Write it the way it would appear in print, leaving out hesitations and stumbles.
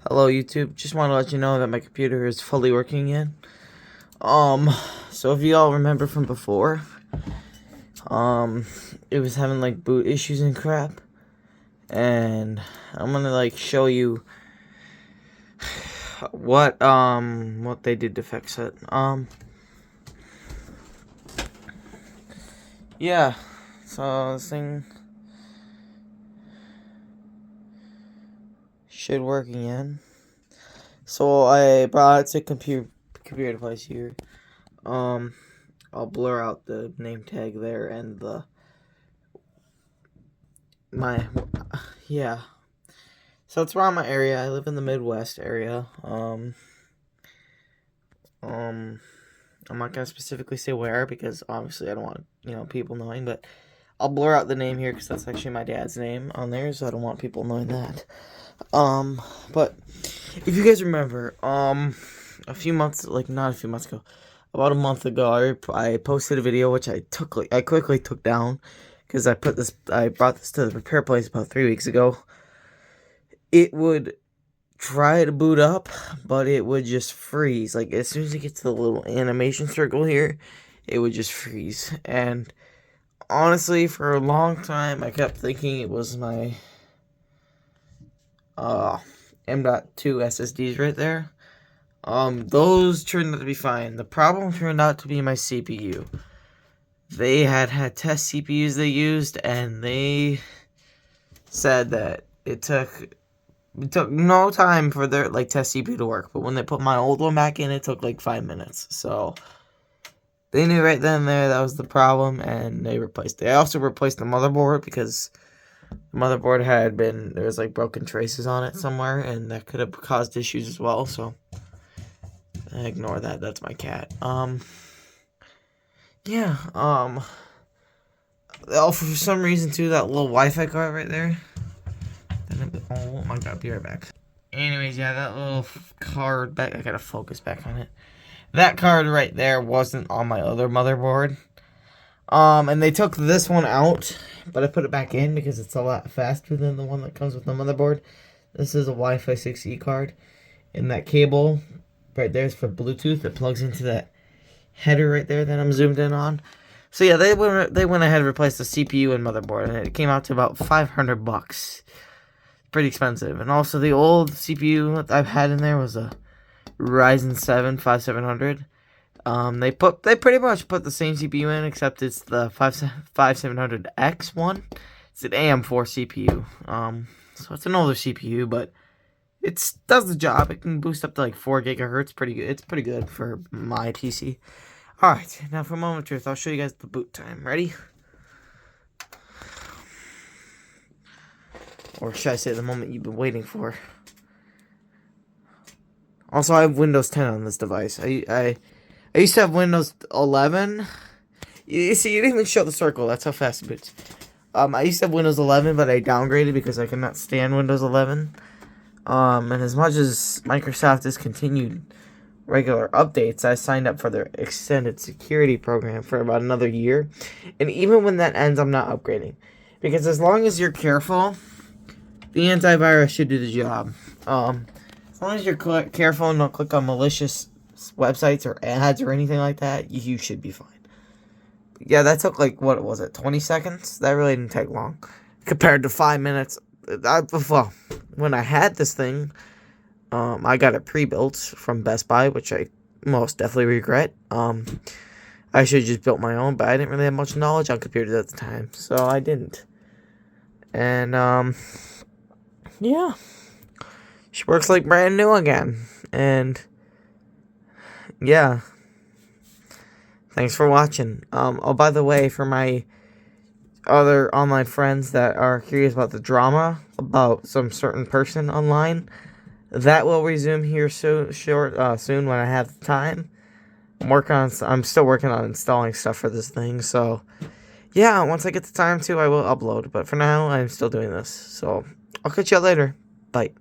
Hello YouTube, just want to let you know that my computer is fully working again. So if you all remember from before, it was having like boot issues and crap. And I'm gonna like show you what they did to fix it. Yeah, so this thing should work again. So I brought it to computer device here. I'll blur out the name tag there and yeah. So it's around my area. I live in the Midwest area. I'm not gonna specifically say where because obviously I don't want people knowing, but I'll blur out the name here because that's actually my dad's name on there, so I don't want people knowing that. But if you guys remember, a few months, like not a few months ago, about a month ago, I posted a video which I quickly took down because I brought this to the repair place about 3 weeks ago. It would try to boot up, but it would just freeze. Like as soon as it gets to the little animation circle here, it would just freeze. And honestly, for a long time, I kept thinking it was my M.2 SSDs right there. Those turned out to be fine. The problem turned out to be my CPU. They had test CPUs they used, and they said that it took no time for their test CPU to work. But when they put my old one back in, it took like 5 minutes. So they knew right then and there that was the problem, and they replaced it. I also replaced the motherboard because the motherboard there was like broken traces on it somewhere, and that could have caused issues as well. So ignore that. That's my cat. Yeah. Oh, for some reason too, that little Wi-Fi card right there. Oh my god, be right back. Anyways, yeah, that little card back. I gotta focus back on it. That card right there wasn't on my other motherboard. And they took this one out, but I put it back in because it's a lot faster than the one that comes with the motherboard. This is a Wi-Fi 6E card, and that cable right there is for Bluetooth. It plugs into that header right there that I'm zoomed in on. So yeah, they went ahead and replaced the CPU and motherboard, and it came out to about $500. Pretty expensive. And also the old CPU that I've had in there was a Ryzen 7 5700. They pretty much put the same CPU in, except it's the 5700X one. It's an AM4 CPU. So it's an older CPU, but it does the job. It can boost up to like 4 gigahertz. Pretty good. It's pretty good for my PC. All right, now for a moment of truth, I'll show you guys the boot time. Ready? Or should I say the moment you've been waiting for? Also, I have Windows 10 on this device. I used to have Windows 11. You see, you didn't even show the circle. That's how fast it boots. I used to have Windows 11, but I downgraded because I cannot stand Windows 11. And as much as Microsoft has continued regular updates, I signed up for their extended security program for about another year. And even when that ends, I'm not upgrading. Because as long as you're careful, the antivirus should do the job. As long as you're careful and don't click on malicious websites or ads or anything like that, you should be fine. Yeah, that took like, what was it, 20 seconds? That really didn't take long. Compared to 5 minutes. Well, when I had this thing, I got it pre-built from Best Buy, which I most definitely regret. I should have just built my own, but I didn't really have much knowledge on computers at the time, so I didn't. And, yeah. She works like brand new again. And, yeah. Thanks for watching. Oh, by the way, for my other online friends that are curious about the drama about some certain person online, that will resume here soon when I have the time. I'm still working on installing stuff for this thing, so yeah, once I get the time to, I will upload. But for now, I'm still doing this. So I'll catch you later. Bye.